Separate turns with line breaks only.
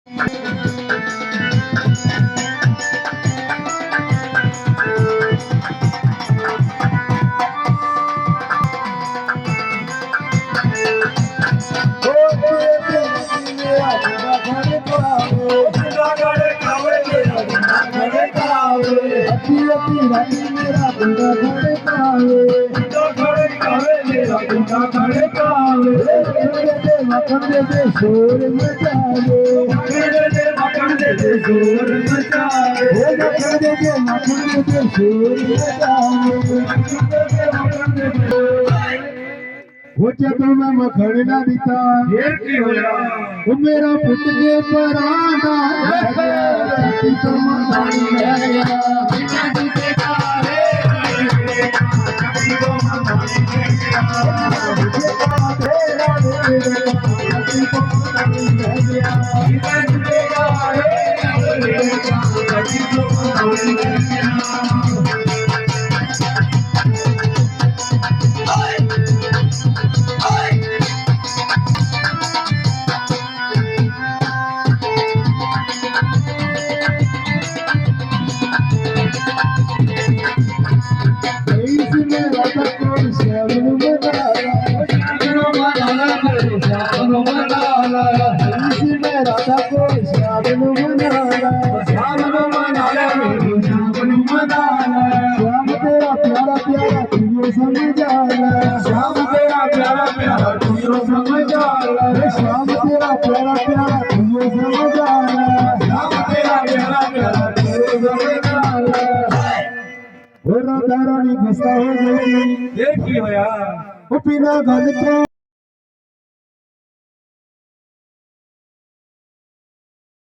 मेरा गुंडा खड़कावे मेरा गुंडा खड़कावे मखन दे शोर मचावे मखन दे शोर मचावे मखन दे शोर मचावे वो जदों मैं मखन ना दिता वो मेरा पुट के पराना तो मखानी ले गया श्याम तेरा प्यारा प्यारा तुझो समझाला श्याम तेरा प्यारा प्यारा तुझो समझाला श्याम तेरा प्यारा प्यारा तुझो समझाला वो राधा रानी फंसा हो गई ये की होया वो बिना गल तो